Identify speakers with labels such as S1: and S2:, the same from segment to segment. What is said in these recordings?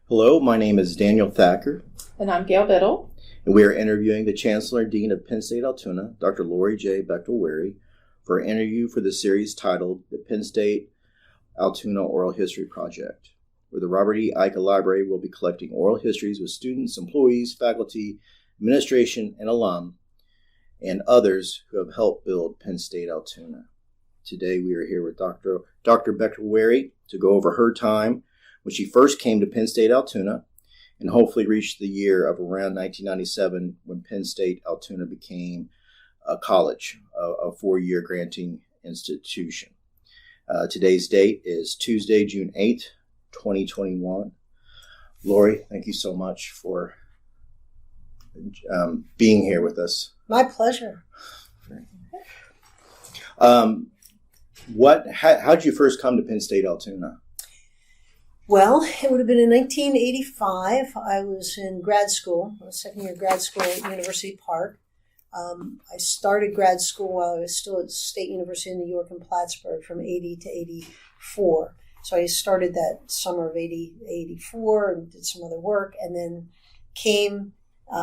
S1: Hello, my name is Daniel Thacker,
S2: And I'm Gail Biddle.
S1: and we are interviewing the Chancellor and Dean of Penn State Altoona, Dr. Lori J. Bechtel-Wherry, for an interview for the series titled The Penn State Altoona Oral History Project, where the Robert E. Ike Library will be collecting oral histories with students, employees, faculty, administration, and alum, and others who have helped build Penn State Altoona. Today we are here with Dr. Bechtel-Wherry to go over her time when she first came to Penn State Altoona and hopefully reached the year of around 1997 when Penn State Altoona became a college, a four-year granting institution. Today's date is Tuesday, June 8th, 2021. Lori, thank you so much for being here with us.
S3: My pleasure.
S1: How did you first come to Penn State Altoona?
S3: Well, it would have been in 1985. I was in grad school, second year grad school at University Park. I started grad school while I was still at State University in New York in Plattsburgh from 80 to 84. So I started that summer of 84 and did some other work, and then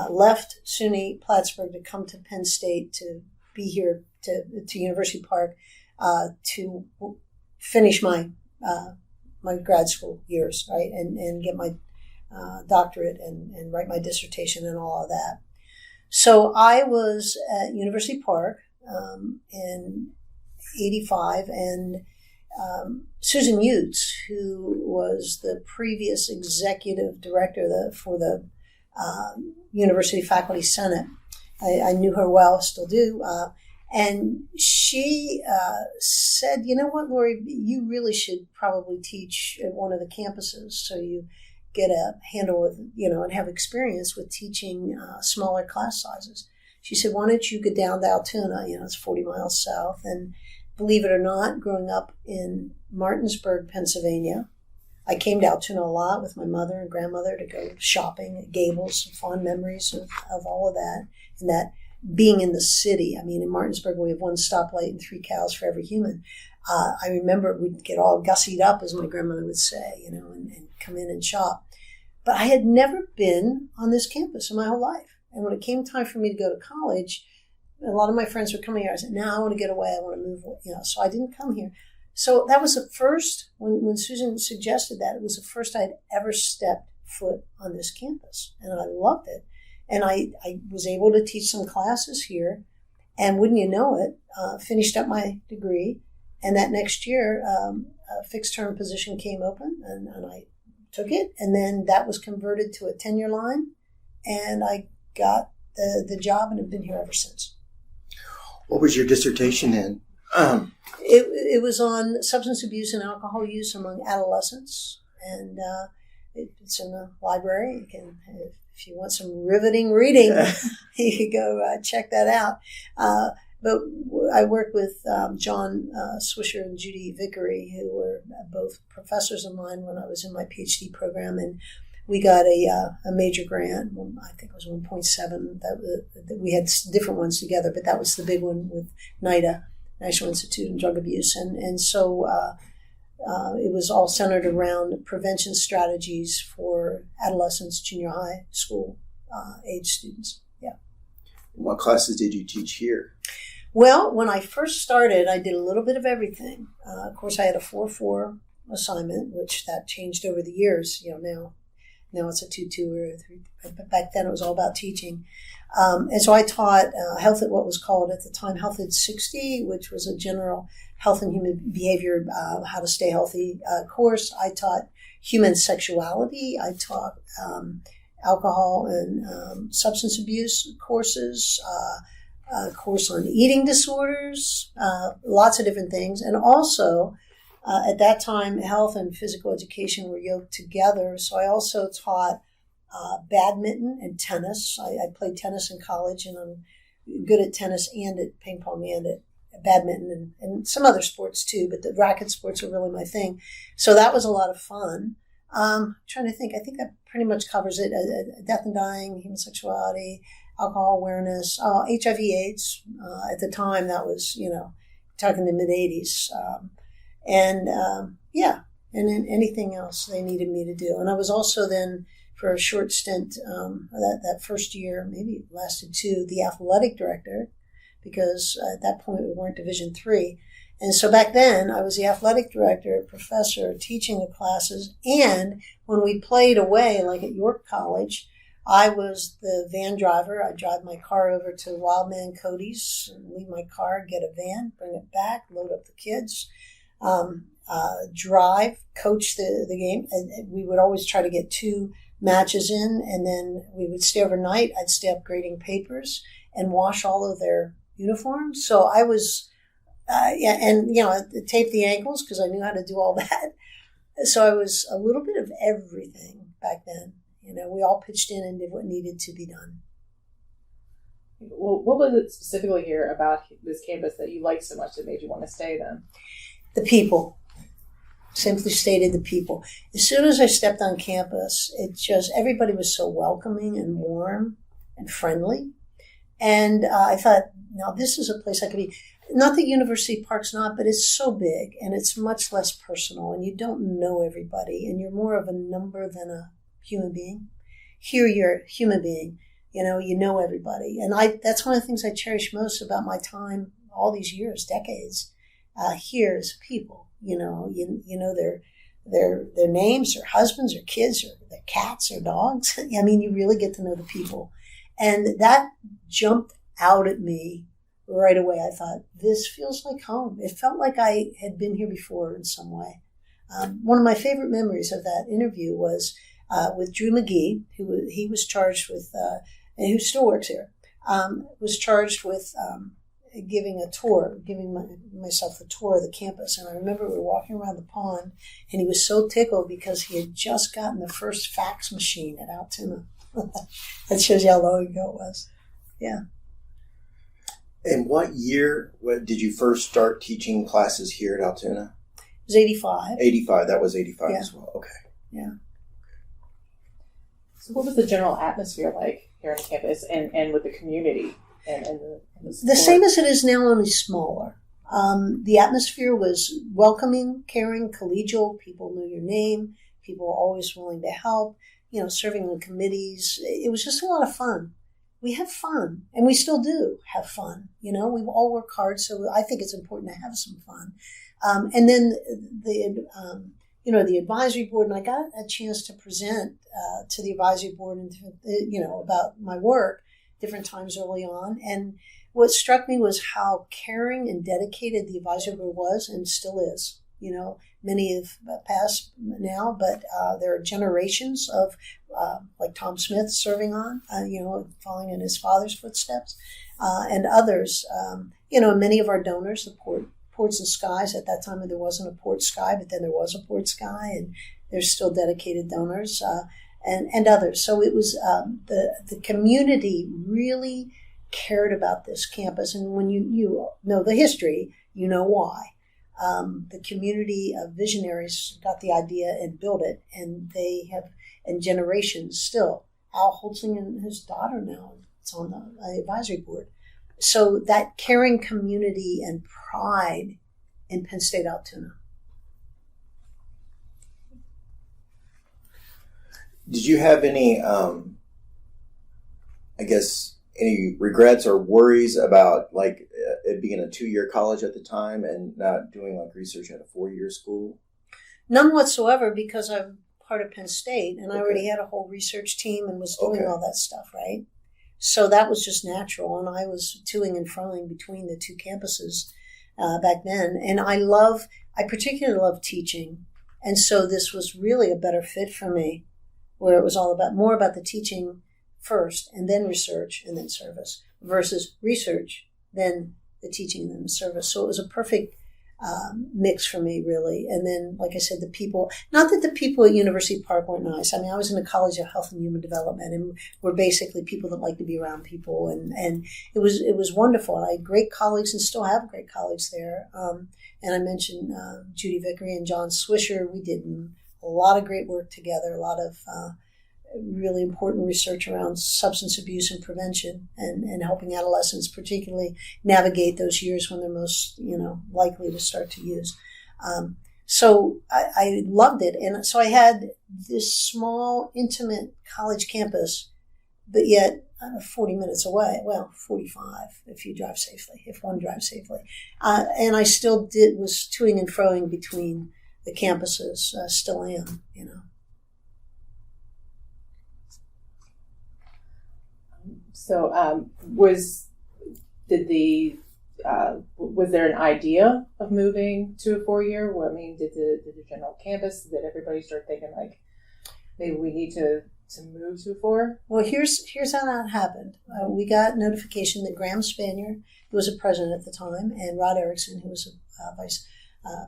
S3: left SUNY Plattsburgh to come to Penn State to be here to University Park to finish my grad school years, right, and get my doctorate and write my dissertation and all of that. So I was at University Park in 85, and Susan Utes, who was the previous executive director for the University Faculty Senate, I knew her well, still do, and she said, you know what, Lori, you really should probably teach at one of the campuses so you get a handle with, and have experience with teaching smaller class sizes. She said, why don't you get down to Altoona, it's 40 miles south. And believe it or not, growing up in Martinsburg, Pennsylvania, I came to Altoona a lot with my mother and grandmother to go shopping at Gables, fond memories of all of that, and that being in the city. I mean, in Martinsburg, we have one stoplight and 3 cows for every human. I remember we'd get all gussied up, as my grandmother would say, and come in and shop. But I had never been on this campus in my whole life. And when it came time for me to go to college, a lot of my friends were coming here. I said, no, I want to get away. I want to move, so I didn't come here. So that was the first, when Susan suggested that, it was the first I'd ever stepped foot on this campus. And I loved it. And I was able to teach some classes here, and wouldn't you know it, finished up my degree. And that next year, a fixed-term position came open, and I took it. And then that was converted to a tenure line, and I got the job and have been here ever since.
S1: What was your dissertation in?
S3: It was on substance abuse and alcohol use among adolescents, and it's in the library. You can, if you want some riveting reading, you could go check that out. But I worked with John Swisher and Judy Vickery, who were both professors of mine when I was in my Ph.D. program, and we got a major grant. I think it was 1.7. That we had different ones together, but that was the big one with NIDA, National Institute on Drug Abuse, and so it was all centered around prevention strategies for adolescents, junior high school age students. Yeah.
S1: What classes did you teach here?
S3: Well, when I first started, I did a little bit of everything. Of course, I had a 4-4 assignment, which that changed over the years. Now it's a 2-2 or a 3. But back then, it was all about teaching. And so I taught health at what was called at the time Health at 60, which was a general health and human behavior, how to stay healthy course. I taught human sexuality. I taught alcohol and substance abuse courses, a course on eating disorders, lots of different things. And also, at that time, health and physical education were yoked together. So I also taught badminton and tennis. I played tennis in college, and I'm good at tennis and at ping pong and at badminton and some other sports too, but the racket sports are really my thing. So that was a lot of fun. Trying to think, I think that pretty much covers it. Death and dying, human sexuality, alcohol awareness, HIV AIDS. At the time, that was, talking the mid-'80s. and then anything else they needed me to do. And I was also then, for a short stint, that first year, maybe it lasted 2, the athletic director, because at that point we weren't Division III. And so back then I was the athletic director, professor, teaching the classes. And when we played away, like at York College, I was the van driver. I'd drive my car over to Wildman Cody's, and leave my car, get a van, bring it back, load up the kids, drive, coach the game. And we would always try to get 2 matches in, and then we would stay overnight. I'd stay up grading papers and wash all of their uniforms. So I was, tape the ankles because I knew how to do all that. So I was a little bit of everything back then. We all pitched in and did what needed to be done.
S2: Well, what was it specifically here about this campus that you liked so much that made you want to stay then?
S3: The people. Simply stated, the people. As soon as I stepped on campus, everybody was so welcoming and warm and friendly. And I thought, now this is a place I could be. Not that University Park's not, but it's so big and it's much less personal, and you don't know everybody, and you're more of a number than a human being. Here you're a human being. You know everybody. And that's one of the things I cherish most about my time, all these years, decades. Here is people. You know their names, their husbands, their kids, or their cats or dogs. I mean, you really get to know the people. And that jumped out at me right away. I thought, this feels like home. It felt like I had been here before in some way. One of my favorite memories of that interview was with Drew McGee, he was charged with, and who still works here, was charged with giving myself a tour of the campus. And I remember we were walking around the pond, and he was so tickled because he had just gotten the first fax machine at Altoona. That shows you how long ago it was. Yeah.
S1: And what year did you first start teaching classes here at Altoona?
S3: It was 85.
S1: 85. That was 85 as well. Okay.
S3: Yeah.
S2: So what was the general atmosphere like here on campus and with the community? And
S3: the same as it is now, only smaller. The atmosphere was welcoming, caring, collegial. People knew your name. People were always willing to help, serving on committees. It was just a lot of fun. We have fun, and we still do have fun. We all work hard, so I think it's important to have some fun. And then the advisory board, and I got a chance to present to the advisory board and about my work different times early on. And what struck me was how caring and dedicated the advisory board was and still is. Many have passed now, but there are generations of like Tom Smith serving on, following in his father's footsteps, and others. Many of our donors, the Ports and Skies. At that time, there wasn't a Port Sky, but then there was a Port Sky, and there's still dedicated donors and others. So it was the community really cared about this campus, and when you know the history, you know why. The community of visionaries got the idea and built it, and they have, and generations still. Al Holtzing and his daughter now, it's on the advisory board. So that caring community and pride in Penn State Altoona.
S1: Did you have any, any regrets or worries about it being a 2-year college at the time and not doing research at a 4-year school?
S3: None whatsoever, because I'm part of Penn State and I already had a whole research team and was doing all that stuff, right? So that was just natural, and I was toing and froing between the 2 campuses back then. And I particularly love teaching, and so this was really a better fit for me, where it was all more about the teaching first, and then research, and then service, versus research, then the teaching, and then the service. So it was a perfect mix for me, really. And then, like I said, the people, not that the people at University Park weren't nice. I mean, I was in the College of Health and Human Development, and we're basically people that like to be around people. And it was wonderful. And I had great colleagues and still have great colleagues there. And I mentioned Judy Vickery and John Swisher. We did a lot of great work together, a lot of really important research around substance abuse and prevention, and helping adolescents particularly navigate those years when they're most likely to start to use. So I loved it. And so I had this small, intimate college campus, but yet 40 minutes away. Well, 45 if you drive safely, if one drives safely. And I still was toing and froing between the campuses, still am,
S2: So, was there an idea of moving to a 4-year? Well, I mean, did the general campus, did everybody start thinking like, maybe we need to move to a 4?
S3: Well, here's how that happened. We got notification that Graham Spanier, who was a president at the time, and Rod Erickson, who was a vice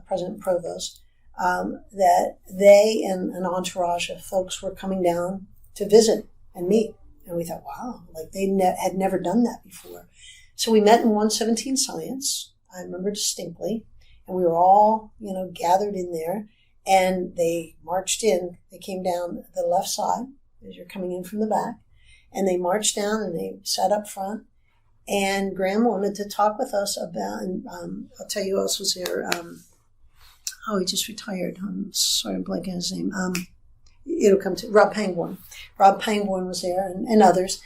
S3: president provost, that they and an entourage of folks were coming down to visit and meet. And we thought, wow, like they had never done that before. So we met in 117 Science, I remember distinctly, and we were all, gathered in there, and they marched in. They came down the left side, as you're coming in from the back, and they marched down and they sat up front, and Graham wanted to talk with us about, and I'll tell you who else was there. He just retired. I'm sorry, I'm blanking on his name. It'll come to Rob Pangborn. Rob Pangborn was there and others.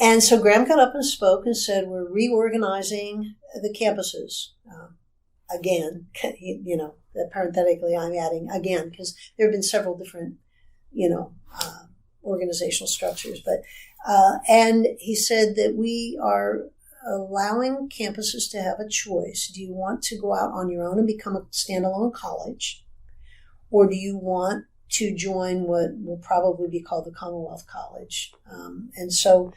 S3: And so Graham got up and spoke and said, we're reorganizing the campuses again. Parenthetically, I'm adding again because there have been several different, organizational structures. But and he said that we are allowing campuses to have a choice. Do you want to go out on your own and become a standalone college? Or do you want to join what will probably be called the Commonwealth College? And so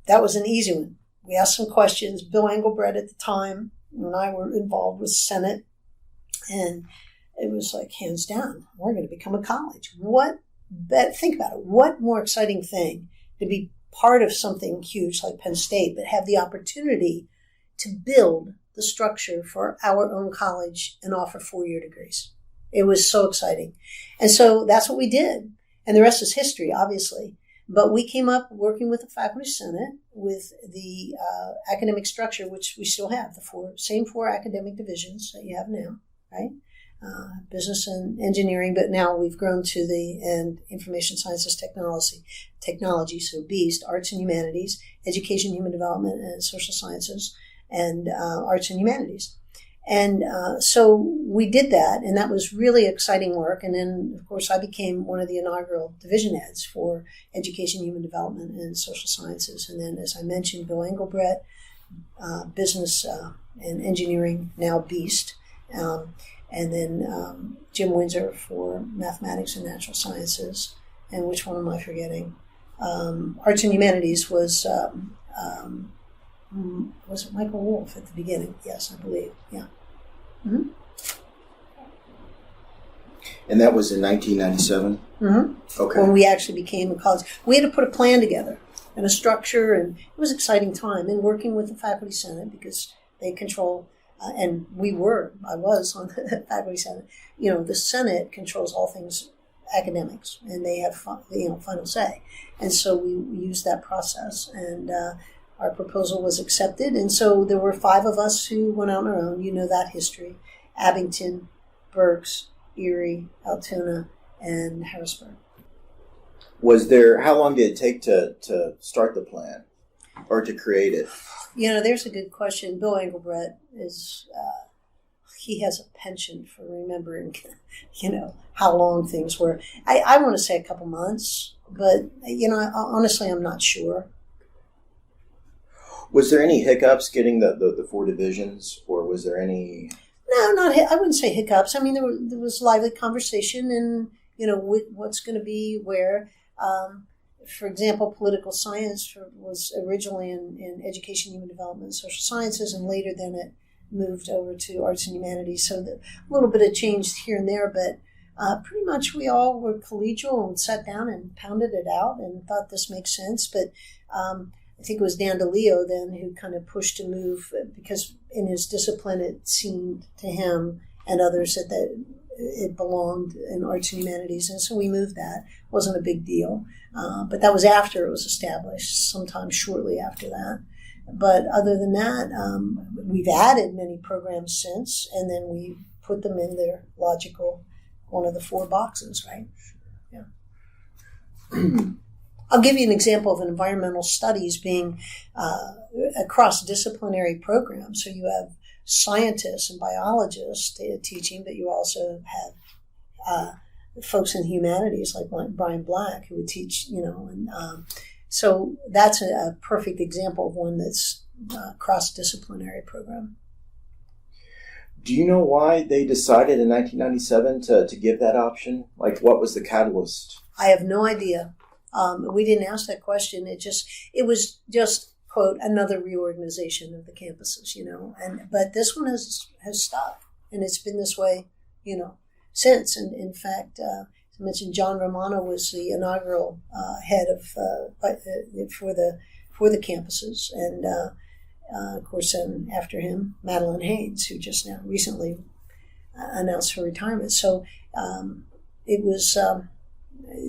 S3: that was an easy one. We asked some questions. Bill Engelbrecht at the time, when I were involved with Senate, and it was like, hands down, we're going to become a college. Think about it. What more exciting thing to be part of something huge like Penn State, but have the opportunity to build the structure for our own college and offer 4-year degrees. It was so exciting. And so that's what we did. And the rest is history, obviously. But we came up working with the Faculty Senate with the academic structure, which we still have, the same four academic divisions that you have now, right? Business and engineering, but now we've grown to the information sciences technology, so BEAST, arts and humanities, education, human development, and social sciences, and arts and humanities. And so we did that, and that was really exciting work. And then, of course, I became one of the inaugural division heads for education, human development, and social sciences. And then, as I mentioned, Bill Engelbrecht, business and engineering, now BEAST. And then Jim Windsor for mathematics and natural sciences. And which one am I forgetting? Arts and humanities was it Michael Wolff at the beginning? Yes, I believe. Yeah. Mm-hmm.
S1: And that was in 1997?
S3: Mm-hmm.
S1: Okay.
S3: When we actually became a college. We had to put a plan together and a structure, and it was an exciting time. And working with the Faculty Senate, because they control, I was on the Faculty Senate. The Senate controls all things academics, and they have final say. And so we used that process, and our proposal was accepted. And so there were 5 of us who went out on our own. You know that history: Abington, Berks, Erie, Altoona, and Harrisburg.
S1: How long did it take to start the plan or to create it?
S3: There's a good question. Bill Engelbrecht he has a penchant for remembering, how long things were. I want to say a couple months, but, honestly, I'm not sure.
S1: Was there any hiccups getting the 4 divisions, or was there any?
S3: No, I wouldn't say hiccups. I mean, there was lively conversation, and what's going to be where. For example, political science was originally in education, human development, and social sciences, and later then it moved over to arts and humanities. So a little bit of change here and there, but pretty much we all were collegial and sat down and pounded it out and thought this makes sense. But I think it was Dan DeLeo then who kind of pushed to move, because in his discipline it seemed to him and others that it belonged in arts and humanities, and so we moved that. It wasn't a big deal, but that was after it was established, sometime shortly after that. But other than that, we've added many programs since, and then we put them in their logical, one of the 4 boxes, right? Yeah. I'll give you an example of environmental studies being a cross-disciplinary program. So you have scientists and biologists teaching, but you also have folks in humanities like Brian Black who would teach, and so that's a perfect example of one that's a cross-disciplinary program.
S1: Do you know why they decided in 1997 to give that option? Like, what was the catalyst?
S3: I have no idea. We didn't ask that question. It was just, quote, another reorganization of the campuses, but this one has stuck, and it's been this way, since. And in fact, as I mentioned, John Romano was the inaugural head of for the campuses, and of course, then after him, Madeline Haynes, who just now recently announced her retirement. So it was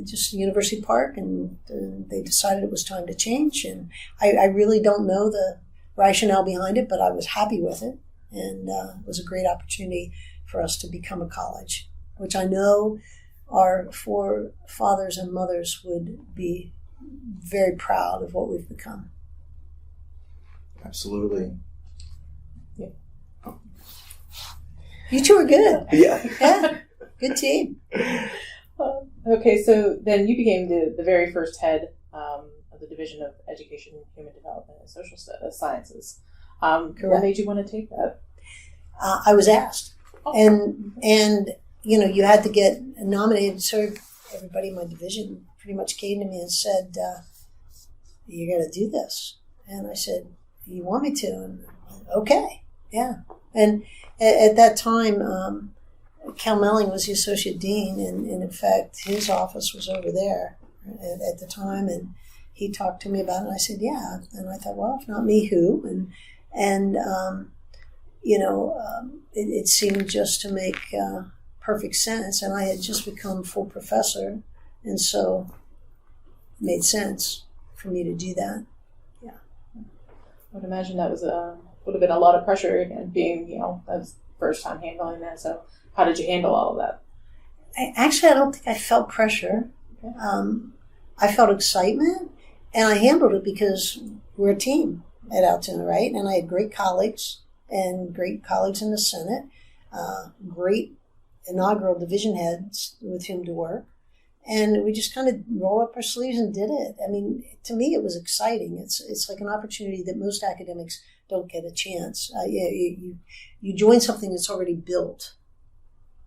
S3: just University Park, and they decided it was time to change. And I really don't know the rationale behind it, but I was happy with it, and it was a great opportunity for us to become a college, which I know our forefathers and mothers would be very proud of what we've become.
S1: Absolutely.
S2: Yeah.
S3: You two are good.
S1: Yeah.
S3: Yeah. Good team.
S2: Okay, so then you became the very first head of the Division of Education, Human Development, and Social Sciences.
S3: Correct.
S2: What made you want to take that?
S3: I was asked, and you had to get nominated. So everybody in my division pretty much came to me and said, "You're going to do this," and I said, "You want me to?" And okay, yeah. And at that time, Cal Melling was the associate dean, and in fact, his office was over there at the time, and he talked to me about it, and I said, yeah. And I thought, well, if not me, who? And it seemed just to make perfect sense, and I had just become full professor, and so it made sense for me to do that. Yeah.
S2: I would imagine that would have been a lot of pressure, again, being, that was first time handling that, so how did you handle all of that?
S3: I don't think I felt pressure.
S2: Okay.
S3: I felt excitement, and I handled it because we're a team at Altoona, right? And I had great colleagues in the Senate, great inaugural division heads with whom to work, and we just kind of rolled up our sleeves and did it. I mean, to me, it was exciting. It's like an opportunity that most academics don't get a chance. You join something that's already built,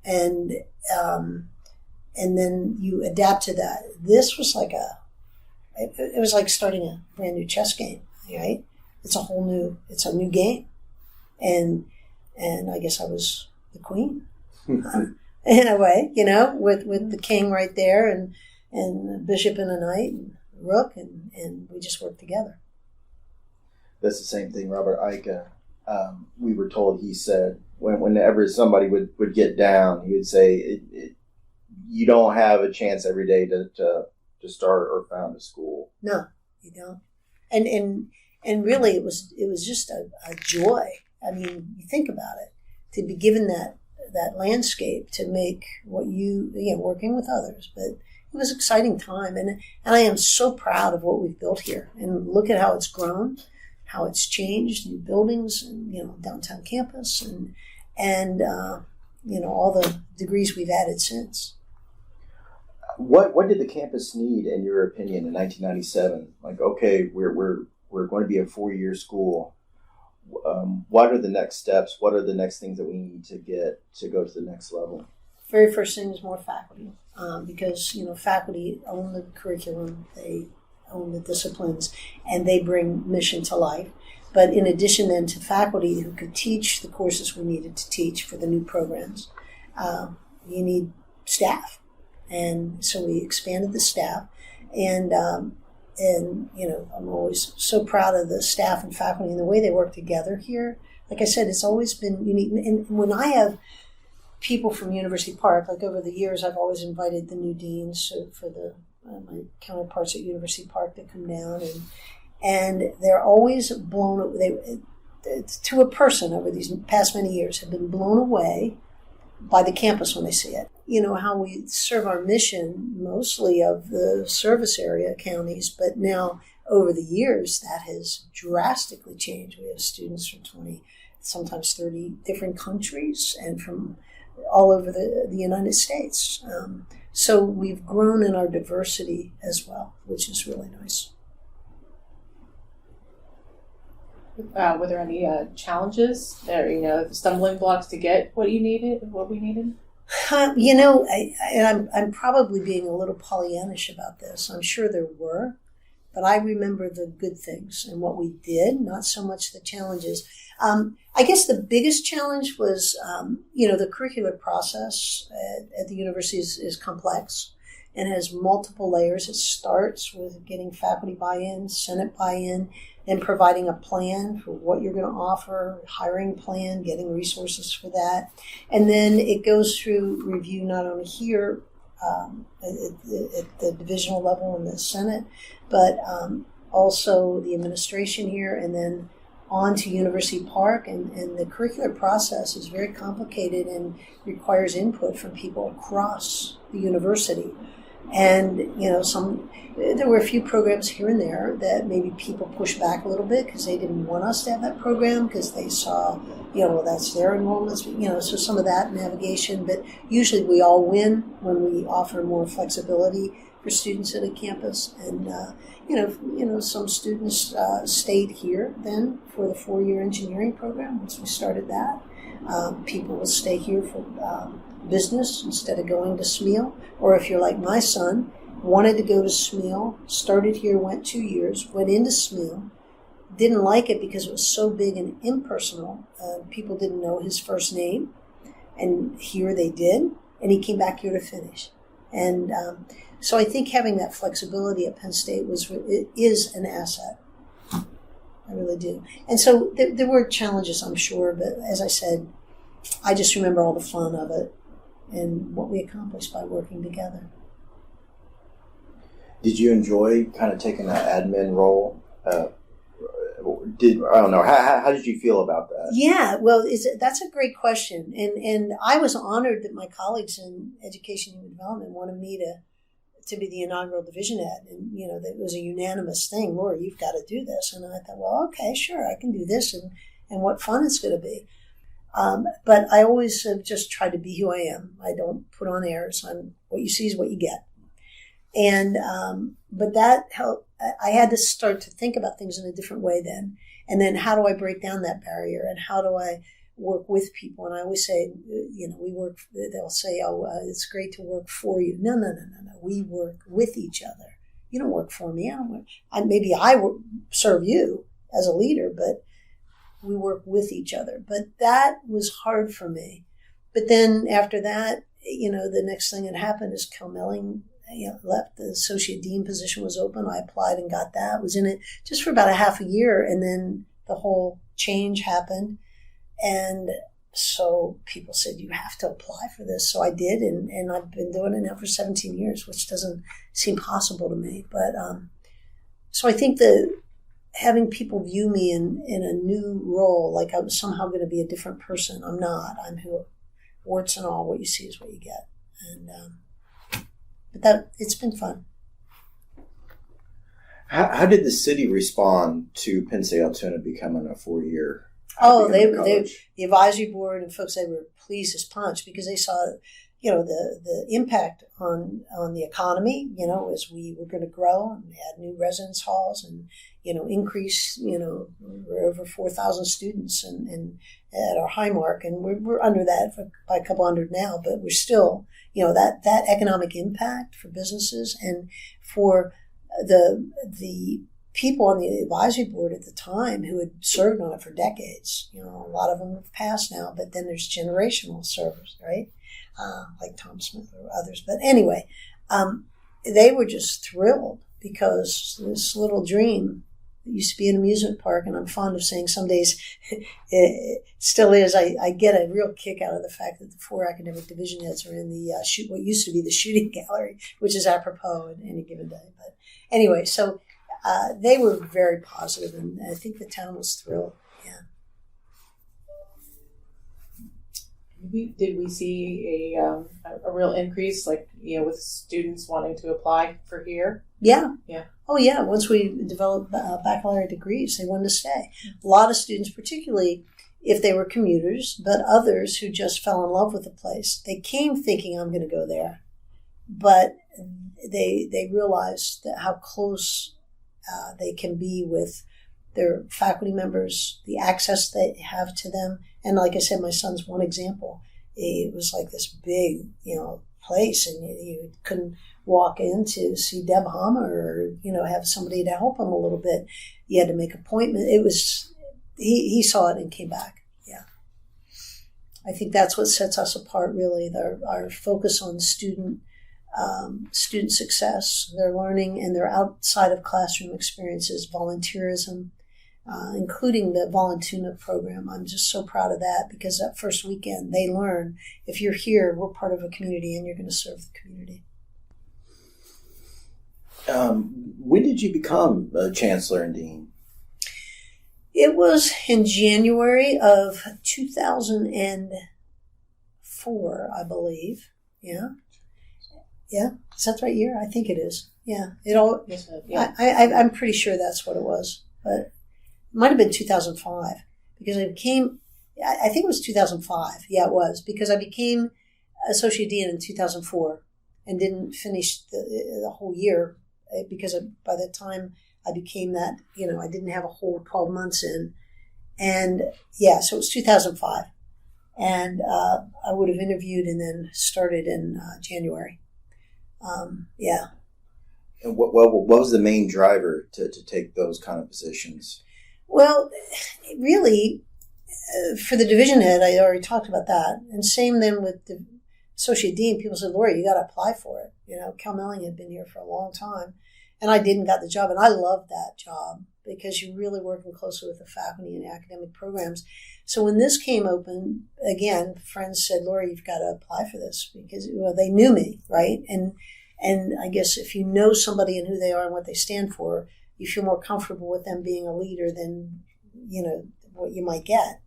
S3: and then you adapt to that. This was like it was like starting a brand new chess game, right? It's a new game, and I guess I was the queen in a way, with the king right there, and the bishop and a knight and rook, and we just worked together.
S1: That's the same thing Robert Ike, we were told, he said, whenever somebody would get down, he would say, you don't have a chance every day to start or found a school.
S3: No, you don't. And really it was just a joy. I mean, you think about it, to be given that landscape to make what working with others, but it was an exciting time, and I am so proud of what we've built here, and look at how it's grown, how it's changed, new buildings, and downtown campus, and all the degrees we've added since.
S1: What did the campus need, in your opinion, in 1997? Like, okay, we're going to be a 4-year school. What are the next steps? What are the next things that we need to get to go to the next level?
S3: Very first thing is more faculty, because faculty own the curriculum, they own the disciplines, and they bring mission to life. But in addition then to faculty who could teach the courses we needed to teach for the new programs, you need staff. And so we expanded the staff, and I'm always so proud of the staff and faculty and the way they work together here. Like I said, it's always been unique. And when I have people from University Park, like over the years, I've always invited the new deans for my counterparts at University Park that come down, and they're always blown away. To a person over these past many years have been blown away by the campus when they see it. You know, how we serve our mission mostly of the service area counties, but now over the years that has drastically changed. We have students from 20, sometimes 30 different countries and from all over the United States. So we've grown in our diversity as well, which is really nice.
S2: Were there any challenges or stumbling blocks to get what we needed?
S3: I'm probably being a little Pollyannish about this. I'm sure there were, but I remember the good things and what we did, not so much the challenges. I guess the biggest challenge was, the curricular process at the university is complex and has multiple layers. It starts with getting faculty buy-in, Senate buy-in, and providing a plan for what you're going to offer, hiring plan, getting resources for that. And then it goes through review not only here at the divisional level in the Senate, but also the administration here, and then on to University Park. And the curricular process is very complicated and requires input from people across the university. And, there were a few programs here and there that maybe people pushed back a little bit because they didn't want us to have that program because they saw, that's their enrollments, so some of that navigation. But usually we all win when we offer more flexibility for students at a campus. And, some students stayed here then for the four-year engineering program once we started that. People will stay here for business instead of going to Smeal. Or if you're like my son, wanted to go to Smeal, started here, went 2 years, went into Smeal, didn't like it because it was so big and impersonal. People didn't know his first name, and here they did, and he came back here to finish. And so I think having that flexibility at Penn State is an asset. I really do. And so there were challenges, I'm sure, but as I said, I just remember all the fun of it and what we accomplished by working together.
S1: Did you enjoy kind of taking that admin role? I don't know. How did you feel about that?
S3: Yeah, well, that's a great question. And I was honored that my colleagues in Education and Development wanted me to be the inaugural division head. And, that was a unanimous thing. Laura, you've got to do this. And I thought, well, okay, sure, I can do this. And what fun it's going to be. But I always have just tried to be who I am. I don't put on airs. What you see is what you get. And but that helped. I had to start to think about things in a different way then. And then how do I break down that barrier? And how do I work with people? And I always say, we work. They'll say, it's great to work for you. No. We work with each other. You don't work for me. I don't work. Maybe I serve you as a leader, but we work with each other. But that was hard for me. But then after that, the next thing that happened is Cal Melling left. The associate dean position was open. I applied and got that. Was in it just for about a half a year, and then the whole change happened. And so people said, you have to apply for this. So I did, and I've been doing it now for 17 years, which doesn't seem possible to me. But so I think that having people view me in a new role, like I was somehow going to be a different person. I'm not. I'm who, warts and all, what you see is what you get. And but it's been fun.
S1: How did the city respond to Penn State Altoona becoming a four-year?
S3: The advisory board and folks, they were pleased as punch because they saw, the impact on the economy, as we were going to grow and add new residence halls and, increase, we're over 4,000 students and at our high mark, and we're under that by a couple hundred now, but we're still, that economic impact for businesses and for the people on the advisory board at the time who had served on it for decades. A lot of them have passed now, but then there's generational servers, right? Like Tom Smith or others. But anyway, they were just thrilled because this little dream used to be an amusement park, and I'm fond of saying some days it still is. I get a real kick out of the fact that the 4 academic division heads are in the what used to be the shooting gallery, which is apropos at any given day. But anyway, so they were very positive, and I think the town was thrilled. Yeah.
S2: Did we see a real increase, like, with students wanting to apply for here?
S3: Yeah.
S2: Yeah.
S3: Oh, yeah. Once we developed baccalaureate degrees, they wanted to stay. A lot of students, particularly if they were commuters, but others who just fell in love with the place. They came thinking, I'm going to go there. But they realized that how close they can be with their faculty members, the access they have to them. And like I said, my son's one example. It was like this big, place, and you couldn't walk in to see Deb Hammer or, have somebody to help him a little bit. You had to make an appointment. It was, he saw it and came back. Yeah. I think that's what sets us apart, really, our focus on student success, their learning, and their outside of classroom experiences, volunteerism, including the Volunteer program. I'm just so proud of that, because that first weekend they learn, if you're here, we're part of a community and you're going to serve the community.
S1: When did you become Chancellor and Dean?
S3: It was in January of 2004, I believe. Yeah. Yeah. Is that the right year? I think it is. Yeah.
S2: Yes, yeah.
S3: I'm pretty sure that's what it was. But it might have been 2005, because I think it was 2005. Yeah, it was, because I became Associate Dean in 2004 and didn't finish the whole year, because by the time I became that, I didn't have a whole 12 months in. And yeah, so it was 2005. And I would have interviewed and then started in January. Yeah.
S1: And what was the main driver to take those kind of positions?
S3: Well, really, for the division head, I already talked about that. And same then with the Associate Dean. People said, Lori, you got to apply for it. Cal Melling had been here for a long time. And I didn't got the job. And I loved that job, because you're really working closely with the faculty and academic programs. So when this came open, again, friends said, Lori, you've got to apply for this, because they knew me, right? And I guess if you know somebody and who they are and what they stand for, you feel more comfortable with them being a leader than, what you might get.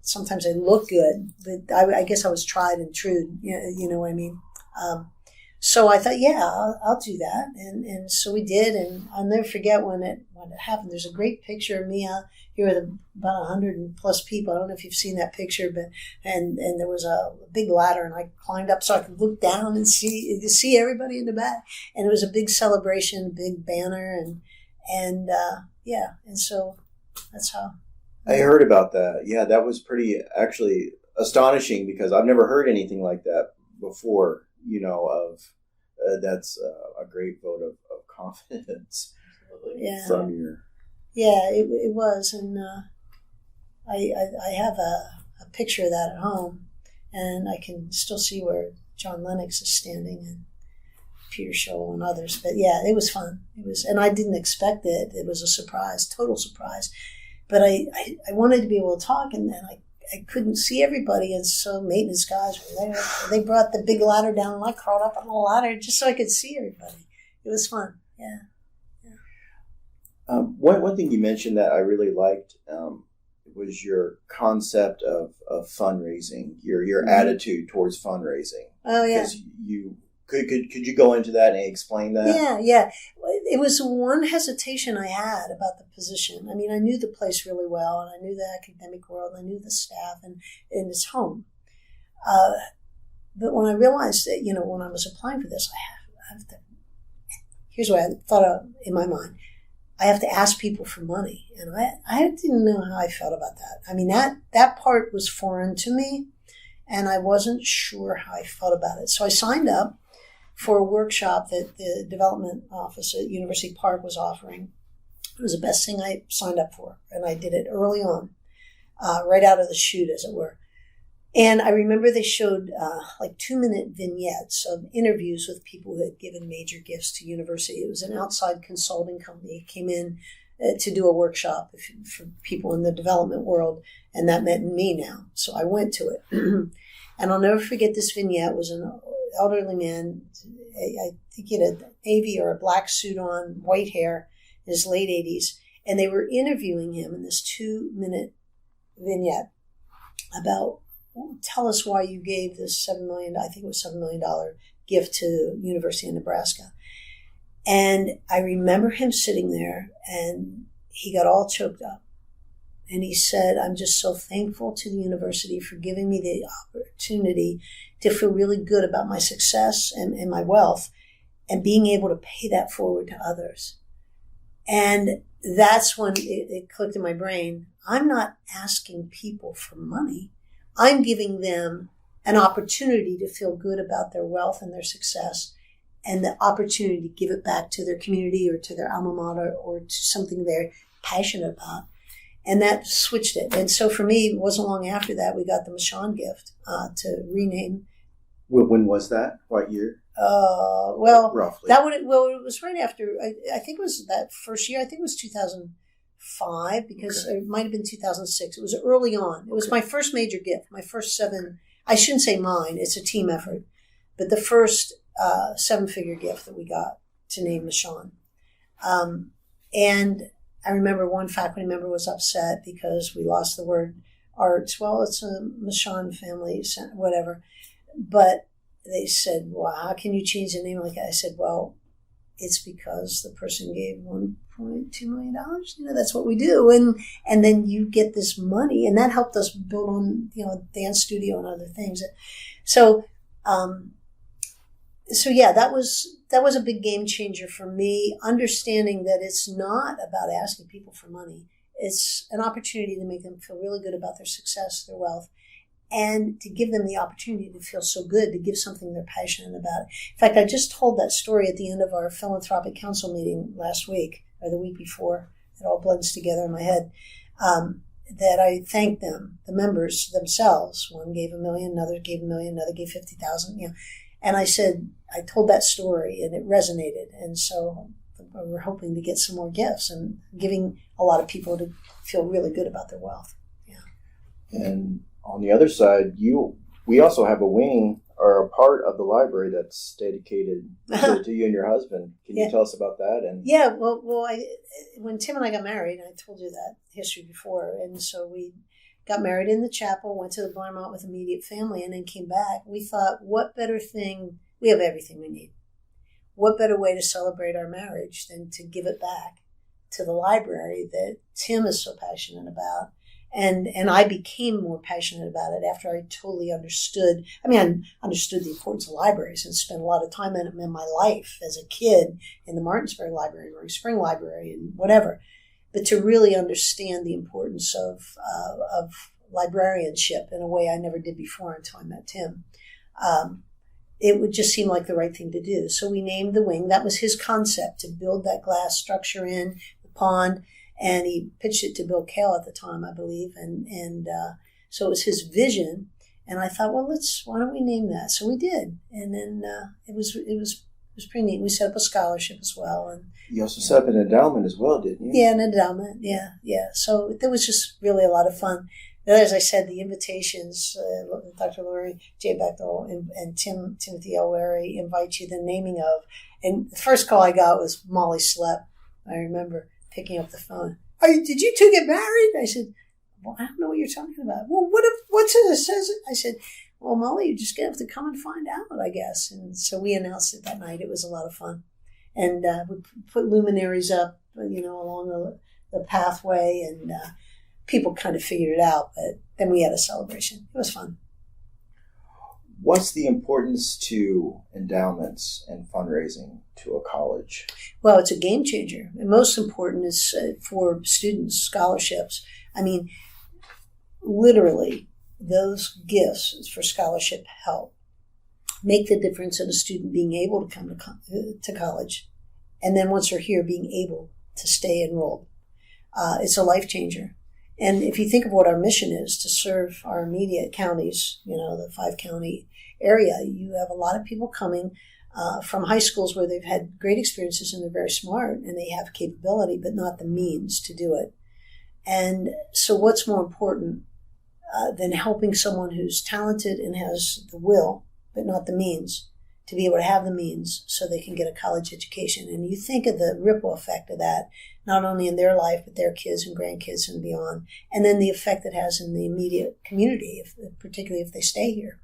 S3: Sometimes they look good, but I guess I was tried and true, you know what I mean? So I thought, yeah, I'll do that. And so we did. And I'll never forget when it happened. There's a great picture of me here with about 100 plus people. I don't know if you've seen that picture, but and there was a big ladder, and I climbed up so I could look down and see everybody in the back. And it was a big celebration, a big banner, and yeah. And so that's how.
S1: I heard about that. Yeah, that was pretty actually astonishing, because I've never heard anything like that before. That's a great vote of confidence from your.
S3: Yeah, it was, and I have a picture of that at home, and I can still see where John Lennox is standing, and Peter Scholl and others. But yeah, it was fun. And I didn't expect it. It was a surprise, total surprise. But I wanted to be able to talk, and then I couldn't see everybody, and so maintenance guys were there. They brought the big ladder down, and I crawled up on the ladder just so I could see everybody. It was fun, yeah.
S1: One thing you mentioned that I really liked was your concept of fundraising, your attitude towards fundraising.
S3: Oh, yeah.
S1: Because could you go into that and explain that?
S3: Yeah. It was one hesitation I had about the position. I mean, I knew the place really well, and I knew the academic world, and I knew the staff, and its home. But when I realized that, when I was applying for this, I have to. Here's what I thought of in my mind: I have to ask people for money, and I didn't know how I felt about that. I mean, that part was foreign to me, and I wasn't sure how I felt about it. So I signed up for a workshop that the development office at University Park was offering. It was the best thing I signed up for, and I did it early on, right out of the chute, as it were. And I remember they showed like 2-minute vignettes of interviews with people who had given major gifts to university. It was an outside consulting company that came in to do a workshop for people in the development world, and that meant me now. So I went to it. And I'll never forget this vignette. It was an elderly man, I think he had a navy or a black suit on, white hair, in his late 80s. And they were interviewing him in this 2-minute vignette about tell us why you gave this $7 million, I think it was $7 million gift to University of Nebraska. And I remember him sitting there, and he got all choked up. And he said, I'm just so thankful to the university for giving me the opportunity to feel really good about my success and my wealth, and being able to pay that forward to others. And that's when it clicked in my brain. I'm not asking people for money. I'm giving them an opportunity to feel good about their wealth and their success, and the opportunity to give it back to their community or to their alma mater or to something they're passionate about. And that switched it. And so for me, it wasn't long after that we got the Michon gift to rename.
S1: When was that? What year?
S3: Well,
S1: roughly.
S3: It was right after. I think it was that first year. I think it was 2005, because it might have been 2006. It was early on. It was my first major gift. My first 7. I shouldn't say mine. It's a team effort, but the first 7-figure gift that we got to name Michon. And I remember one faculty member was upset because we lost the word arts. Well, it's a Michon family, whatever. But they said, well, how can you change the name like that? I said, well, it's because the person gave $1.2 million. That's what we do. And then you get this money, and that helped us build on, dance studio and other things. So yeah, that was a big game changer for me, understanding that it's not about asking people for money. It's an opportunity to make them feel really good about their success, their wealth, and to give them the opportunity to feel so good, to give something they're passionate about. In fact, I just told that story at the end of our philanthropic council meeting last week, or the week before. It all blends together in my head. That I thanked them, the members themselves. One gave $1 million, another gave $1 million, another gave $50,000. And I said, I told that story, and it resonated. And so we're hoping to get some more gifts and giving a lot of people to feel really good about their wealth. Yeah.
S1: And on the other side, we also have a wing or a part of the library that's dedicated to you and your husband. Can you tell us about that? And
S3: yeah, well, when Tim and I got married, I told you that history before, and so we got married in the chapel, went to the Blarmont with immediate family, and then came back. We thought, what better thing? We have everything we need. What better way to celebrate our marriage than to give it back to the library that Tim is so passionate about? And I became more passionate about it after I totally understood. I understood the importance of libraries and spent a lot of time in my life as a kid in the Martinsburg Library, Roaring Spring Library, and whatever. But to really understand the importance of librarianship in a way I never did before until I met Tim, it would just seem like the right thing to do. So we named the wing. That was his concept, to build that glass structure in the pond. And he pitched it to Bill Kale at the time, I believe. And so it was his vision. And I thought, well, why don't we name that? So we did. And then it was pretty neat. We set up a scholarship as well. And
S1: you also set up an endowment as well, didn't you?
S3: Yeah, an endowment. Yeah. So there was just really a lot of fun. As I said, the invitations, Dr. Lori J. Bechtel and Timothy L. Wherry invite you, the naming of. And the first call I got was Molly slept. I remember picking up the phone. Did you two get married? I said, well, I don't know what you're talking about. Well, what's it that says it? I said, well, Molly, you're just going to have to come and find out, I guess. And so we announced it that night. It was a lot of fun. And we put luminaries up, along the pathway, and people kind of figured it out. But then we had a celebration. It was fun.
S1: What's the importance to endowments and fundraising to a college?
S3: Well, it's a game changer. And most important is for students, scholarships. Literally, those gifts for scholarship help make the difference in a student being able to come to college. And then once they're here, being able to stay enrolled. It's a life changer. And if you think of what our mission is, to serve our immediate counties, the 5-county area, you have a lot of people coming from high schools where they've had great experiences and they're very smart and they have capability, but not the means to do it. And so what's more important than helping someone who's talented and has the will, but not the means, to be able to have the means so they can get a college education. And you think of the ripple effect of that, not only in their life, but their kids and grandkids and beyond. And then the effect it has in the immediate community, particularly if they stay here.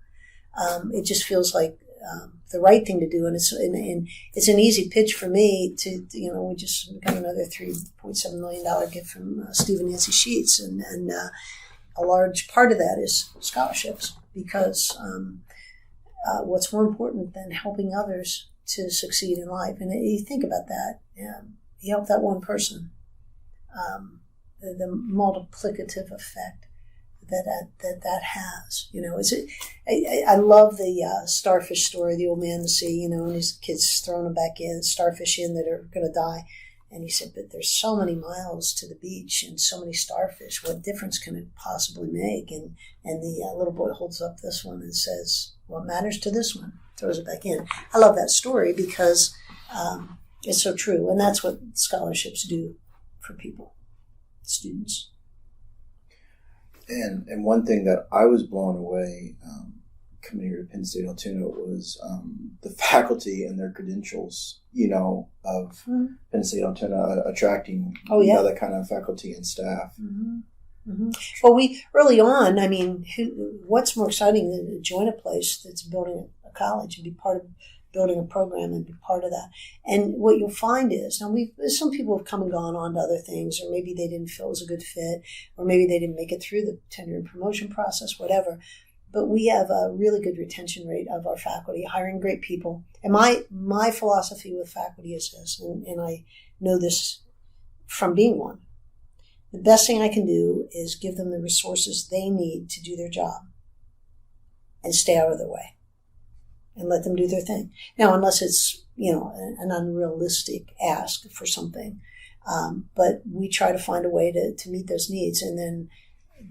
S3: It just feels like the right thing to do. And it's an easy pitch for me to, we just got another $3.7 million gift from Steve and Nancy Sheets. And a large part of that is scholarships, because what's more important than helping others to succeed in life? And you think about that. You help that one person, the multiplicative effect that has. I love the starfish story, the old man in the sea, and his kids throwing them back in, starfish in that are going to die. And he said, but there's so many miles to the beach and so many starfish. What difference can it possibly make? And the little boy holds up this one and says, what matters to this one? Throws it back in. I love that story because it's so true. And that's what scholarships do for people, students.
S1: And one thing that I was blown away coming here to Penn State Altoona was the faculty and their credentials, of Penn State Altoona attracting that kind of faculty and staff.
S3: Mm-hmm. Mm-hmm. Well, we early on, what's more exciting than to join a place that's building a college and be part of building a program and be part of that? And what you'll find is, now some people have come and gone on to other things, or maybe they didn't feel it was a good fit, or maybe they didn't make it through the tenure and promotion process, whatever. But we have a really good retention rate of our faculty, hiring great people. And my philosophy with faculty is this, and I know this from being one. The best thing I can do is give them the resources they need to do their job and stay out of their way and let them do their thing. Now, unless it's, an unrealistic ask for something. But we try to find a way to meet those needs and then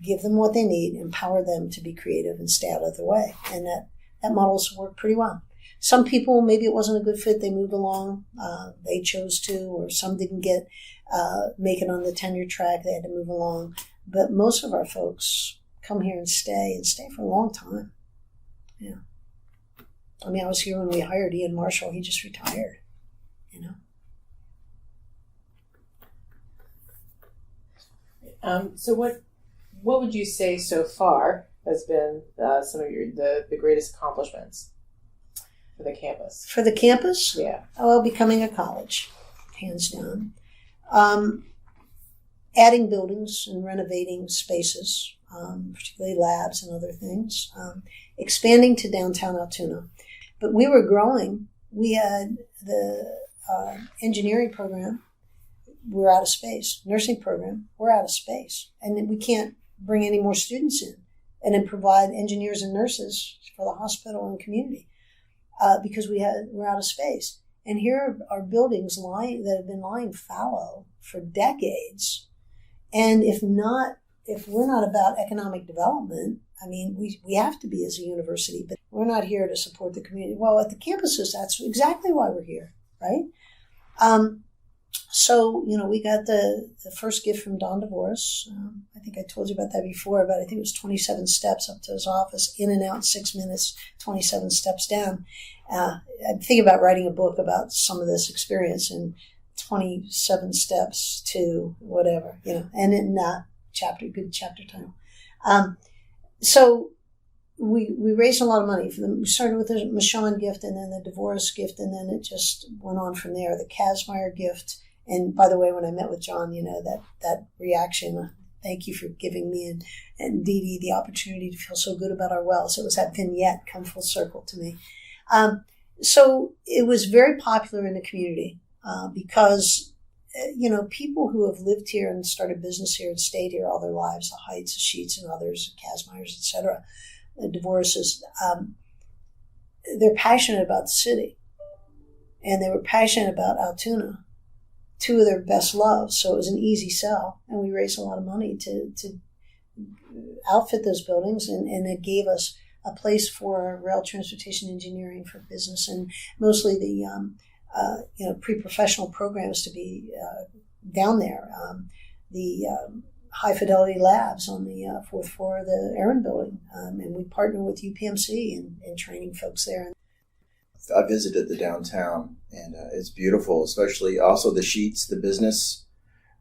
S3: give them what they need, empower them to be creative and stay out of the way. And that model's worked pretty well. Some people, maybe it wasn't a good fit, they moved along, they chose to, or some didn't make it on the tenure track, they had to move along. But most of our folks come here and stay for a long time. Yeah. I was here when we hired Ian Marshall, he just retired,
S2: So what would you say so far has been some of the greatest accomplishments for the campus?
S3: For the campus?
S2: Yeah.
S3: Well, becoming a college, hands down. Adding buildings and renovating spaces, particularly labs and other things. Expanding to downtown Altoona. But we were growing. We had the engineering program. We're out of space. Nursing program, we're out of space. And we can't bring any more students in and then provide engineers and nurses for the hospital and community because we're out of space. And here are buildings that have been lying fallow for decades. And if we're not about economic development, we have to be as a university, but we're not here to support the community. Well, at the campuses, that's exactly why we're here, right? So, we got the first gift from Don DeVoris. I think I told you about that before, but I think it was 27 steps up to his office, in and out in 6 minutes, 27 steps down. I'm thinking about writing a book about some of this experience in 27 steps to whatever, and in good chapter title. So we raised a lot of money for them. We started with the Michon gift and then the DeVoris gift, and then it just went on from there. The Kazmaier gift. And by the way, when I met with John, that reaction, thank you for giving me and Dee Dee the opportunity to feel so good about our wells. It was that vignette come full circle to me. So it was very popular in the community because, people who have lived here and started business here and stayed here all their lives, the Heights, the Sheets and others, Kazmaiers, etc., the DeVorises, they're passionate about the city. And they were passionate about Altoona, two of their best loves, so it was an easy sell. And we raised a lot of money to outfit those buildings, and it gave us a place for rail transportation engineering for business, and mostly the pre-professional programs to be down there. The high fidelity labs on the fourth floor of the Aaron building, and we partner with UPMC in training folks there.
S1: I visited the downtown, and it's beautiful, especially also the Sheets, the business,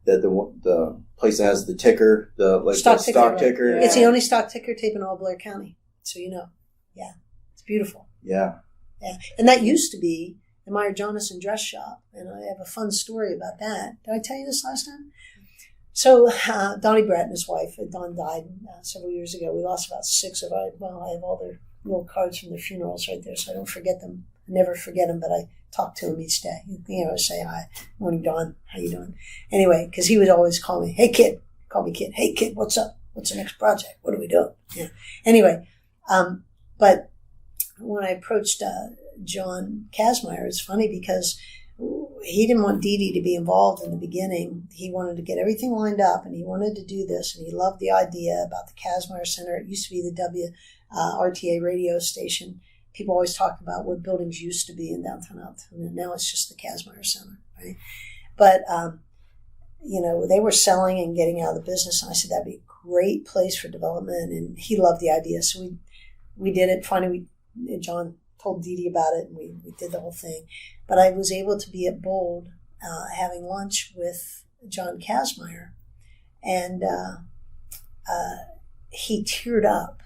S1: the place that has the ticker, stock ticker.
S3: It's the only stock ticker tape in all Blair County, so you know. Yeah, it's beautiful.
S1: Yeah.
S3: Yeah, and that used to be the Jonas and dress shop, and I have a fun story about that. Did I tell you this last time? So Donnie Brett and his wife, Don died several years ago. We lost about 6 of our, I have all their little cards from their funerals right there, so I don't forget them. I never forget them, but I talk to him each day. Say hi, morning, Don, how you doing? Anyway, because he would always call me, hey kid, call me kid. Hey kid, what's up? What's the next project? What are we doing? Yeah. Anyway, but when I approached John Kazmaier, it's funny because he didn't want Dee Dee to be involved in the beginning. He wanted to get everything lined up, and he wanted to do this, and he loved the idea about the Kazmaier Center. It used to be the WRTA radio station. People always talk about what buildings used to be in downtown Altoona. Now it's just the Kazmaier Center, right? But, they were selling and getting out of the business, and I said that'd be a great place for development, and he loved the idea. So we did it. Finally, John told Dee Dee about it, and we did the whole thing. But I was able to be at Bold having lunch with John Kazmaier, and he teared up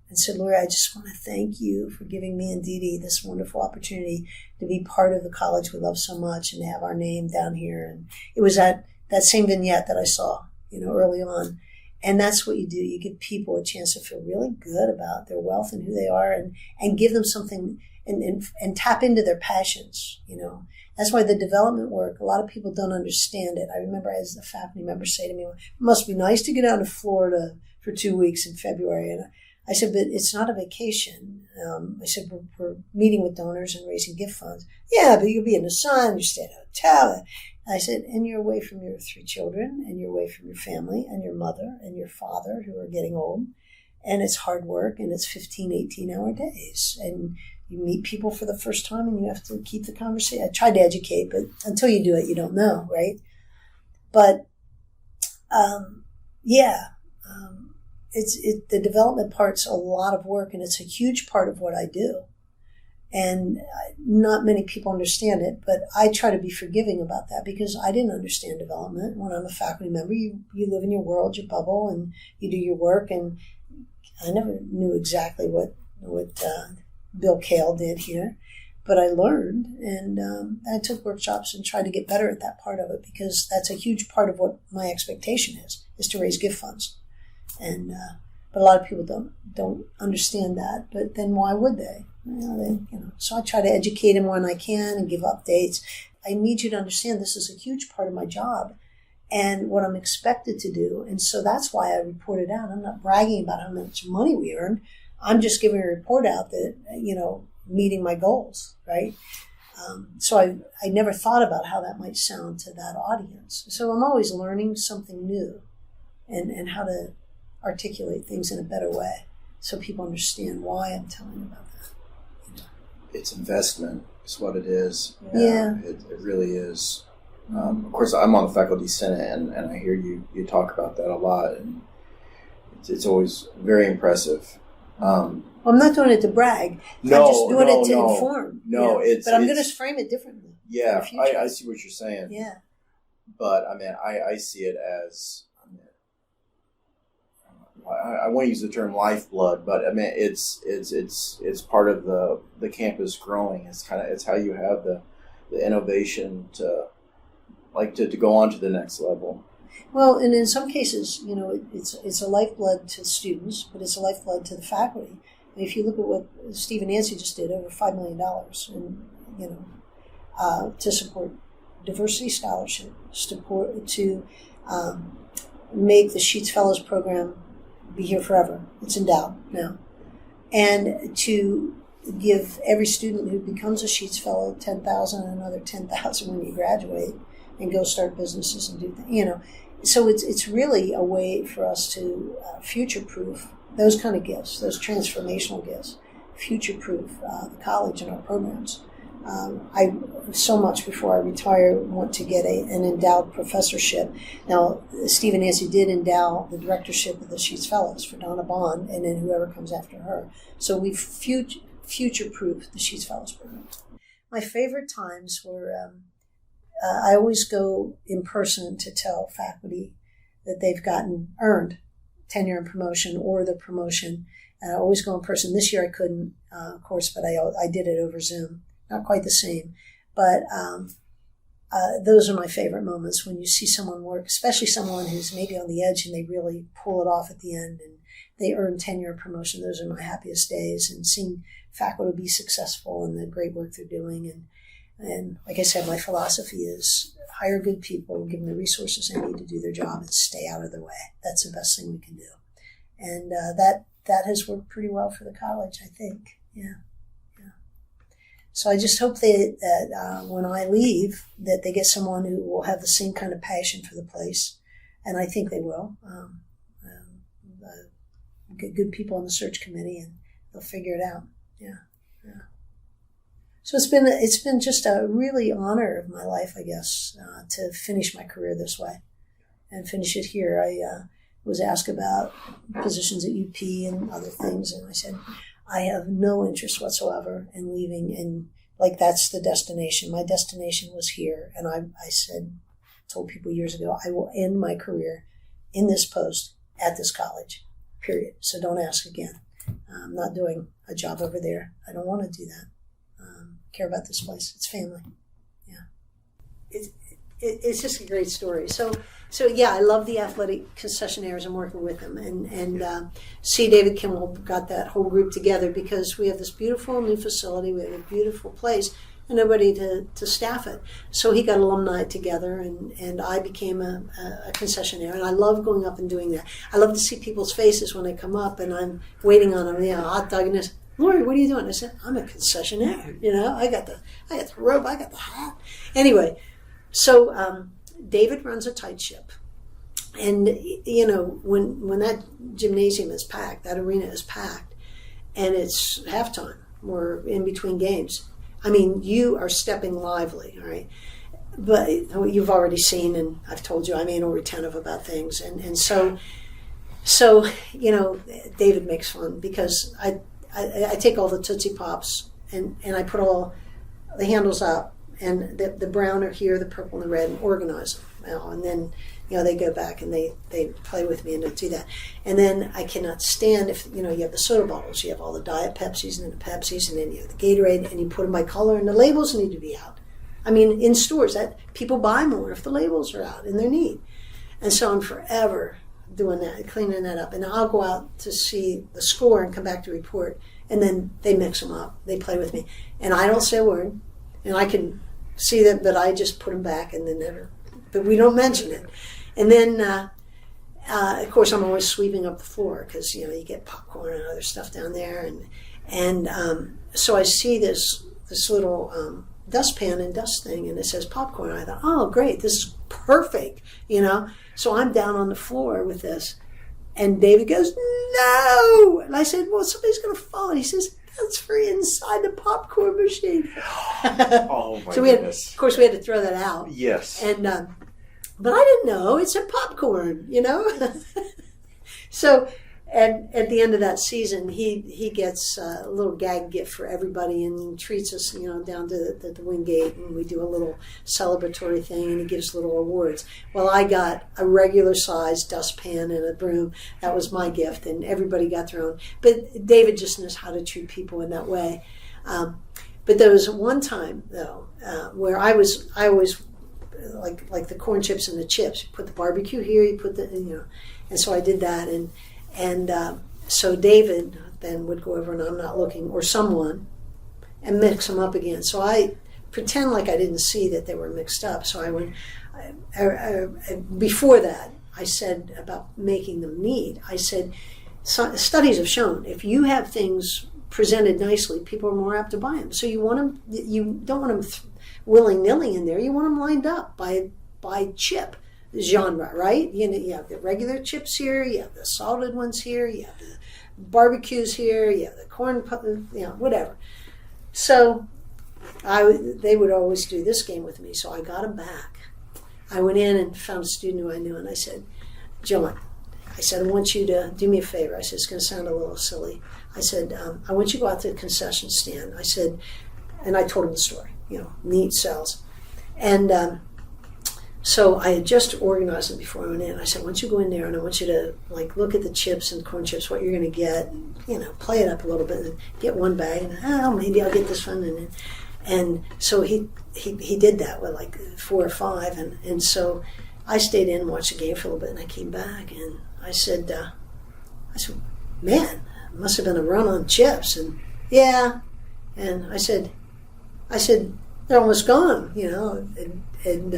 S3: and said, Lori, I just want to thank you for giving me and Dee Dee this wonderful opportunity to be part of the college we love so much and to have our name down here. And it was that same vignette that I saw, early on. And that's what you do. You give people a chance to feel really good about their wealth and who they are, and give them something and tap into their passions, That's why the development work, a lot of people don't understand it. I remember as a faculty member say to me, it must be nice to get down to Florida for 2 weeks in February. And I said, but it's not a vacation. I said, we're meeting with donors and raising gift funds. Yeah, but you'll be in the sun, you stay at a hotel. I said, and you're away from your 3 children, and you're away from your family, and your mother, and your father, who are getting old. And it's hard work, and it's 15, 18-hour days. And you meet people for the first time, and you have to keep the conversation. I tried to educate, but until you do it, you don't know, right? But, the development part's a lot of work, and it's a huge part of what I do. And not many people understand it, but I try to be forgiving about that because I didn't understand development. When I'm a faculty member, you live in your world, your bubble, and you do your work. And I never knew exactly what Bill Kale did here, but I learned, and I took workshops and tried to get better at that part of it because that's a huge part of what my expectation is to raise gift funds. And but a lot of people don't understand that. But then why would they? So I try to educate them when I can and give updates. I need you to understand this is a huge part of my job and what I'm expected to do. And so that's why I reported out. I'm not bragging about how much money we earned. I'm just giving a report out that, meeting my goals, right? So I never thought about how that might sound to that audience. So I'm always learning something new and how to articulate things in a better way so people understand why I'm telling about that.
S1: It's investment is what it is.
S3: Yeah.
S1: It really is. Of course, I'm on the faculty senate, and I hear you talk about that a lot, and it's always very impressive.
S3: I'm not doing it to brag. I'm just doing it to inform.
S1: No,
S3: but I'm going to frame it differently.
S1: Yeah, I see what you're saying.
S3: Yeah.
S1: But, I see it as, I want to use the term lifeblood, but it's part of the campus growing. It's how you have the innovation to go on to the next level.
S3: Well, and in some cases, it's a lifeblood to students, but it's a lifeblood to the faculty. And if you look at what Steve and Nancy just did, over $5 million, to support diversity scholarship, to make the Sheets Fellows program be here forever. It's endowed now. And to give every student who becomes a Sheets Fellow $10,000 and another $10,000 when you graduate and go start businesses and do things, So it's really a way for us to future-proof those kind of gifts, those transformational gifts, future-proof the college and our programs. I so much before I retire want to get an endowed professorship. Now, Steve and Nancy did endow the directorship of the Sheets Fellows for Donna Bond, and then whoever comes after her. So we've future-proof the Sheets Fellows Program. My favorite times were, I always go in person to tell faculty that they've earned tenure and promotion or the promotion. And I always go in person. This year I couldn't, of course, but I did it over Zoom. Not quite the same. But those are my favorite moments when you see someone work, especially someone who's maybe on the edge and they really pull it off at the end and they earn tenure and promotion. Those are my happiest days, and seeing faculty be successful in the great work they're doing. And like I said, my philosophy is hire good people, give them the resources they need to do their job, and stay out of their way. That's the best thing we can do. And that has worked pretty well for the college, I think. Yeah. So I just hope that when I leave, that they get someone who will have the same kind of passion for the place, and I think they will. Get good people on the search committee, and they'll figure it out. Yeah. So it's been just a really honor of my life, I guess, to finish my career this way, and finish it here. I was asked about positions at UP and other things, and I said, I have no interest whatsoever in leaving, and like that's the destination. My destination was here, and I told people years ago, I will end my career in this post at this college, period. So don't ask again. I'm not doing a job over there. I don't want to do that. Care about this place. It's family. Yeah. It's just a great story. So yeah, I love the athletic concessionaires and working with them, and see David Kimmel got that whole group together because we have this beautiful new facility, we have a beautiful place, and nobody to staff it. So he got alumni together, and I became a concessionaire, and I love going up and doing that. I love to see people's faces when they come up, and I'm waiting on them, hot dog, and this, Lori, what are you doing? I said, I'm a concessionaire. I got the robe, I got the hat. Anyway. So David runs a tight ship, and when that gymnasium is packed, that arena is packed, and it's halftime, we're in between games. I mean, you are stepping lively, all right? But you've already seen, and I've told you, I'm anal retentive about things, and so David makes fun because I take all the Tootsie Pops and I put all the handles up. And the brown are here, the purple and the red, and organize them. And then, they go back and they play with me and they do that. And then I cannot stand if, you have the soda bottles. You have all the Diet Pepsis and then the Pepsis, and then you have the Gatorade, and you put them by color, and the labels need to be out. I mean, in stores, that people buy more if the labels are out and they're neat. And so I'm forever doing that, cleaning that up. And I'll go out to see the score and come back to report, and then they mix them up. They play with me. And I don't say a word, and I can see them, but I just put them back, and then but we don't mention it. And then, of course, I'm always sweeping up the floor because, you get popcorn and other stuff down there. And so I see this little dustpan and dust thing, and it says popcorn. I thought, oh, great, this is perfect, So I'm down on the floor with this. And David goes, no! And I said, well, somebody's going to fall. And he says, that's for inside the popcorn machine.
S4: Oh my
S3: so
S4: goodness!
S3: Of course, we had to throw that out.
S4: Yes.
S3: And but I didn't know it said popcorn. So, and at the end of that season, he gets a little gag gift for everybody and treats us, down to the Wingate, and we do a little celebratory thing, and he gives little awards. Well, I got a regular size dustpan and a broom. That was my gift, and everybody got their own. But David just knows how to treat people in that way. But there was one time though where I always like the corn chips and the chips. You put the barbecue here, you put the and so I did that, and so David then would go over, and I'm not looking, or someone, and mix them up again. So I pretend like I didn't see that they were mixed up. So I went, before that, I said about making them neat. I said, studies have shown if you have things presented nicely, people are more apt to buy them. So you don't want them willy-nilly in there. You want them lined up by chip genre, right? You have the regular chips here, you have the salted ones here, you have the barbecues here, you have the corn, whatever. So they would always do this game with me, so I got them back. I went in and found a student who I knew, and I said, John, I want you to do me a favor. I said, it's going to sound a little silly. I said, I want you to go out to the concession stand. I said, and I told him the story, meat sells. And so I had just organized it before I went in. I said, I want you to go in there and I want you to look at the chips and corn chips, what you're going to get, play it up a little bit and get one bag and maybe I'll get this one. And so he did that with 4 or 5. And so I stayed in and watched the game for a little bit and I came back and I said, man, it must have been a run on chips. And yeah. And I said, they're almost gone, and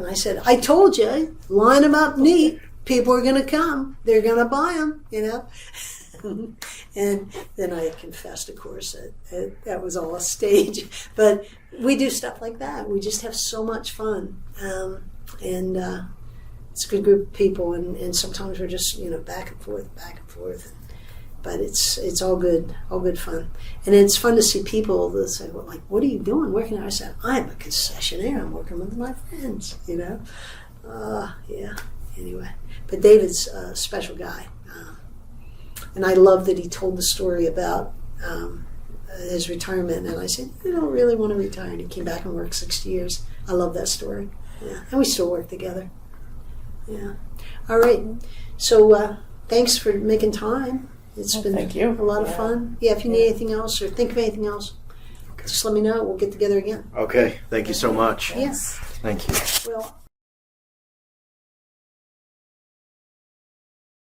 S3: I said, I told you, line them up neat. People are going to come. They're going to buy them, And then I confessed, of course, that was all a stage. But we do stuff like that. We just have so much fun. And it's a good group of people. And sometimes we're just, back and forth. But it's all good fun. And it's fun to see people that say, well, what are you doing working there? I said, I'm a concessionaire. I'm working with my friends, Yeah. Anyway. But David's a special guy. And I love that he told the story about his retirement. And I said, I don't really want to retire. And he came back and worked 60 years. I love that story. Yeah. And we still work together. Yeah. All right. So thanks for making time. It's been a lot of fun. Yeah, if you need anything else or think of anything else, just let me know. We'll get together again.
S1: Okay. Thank you so much.
S3: Yes.
S1: Thank you.
S3: Well.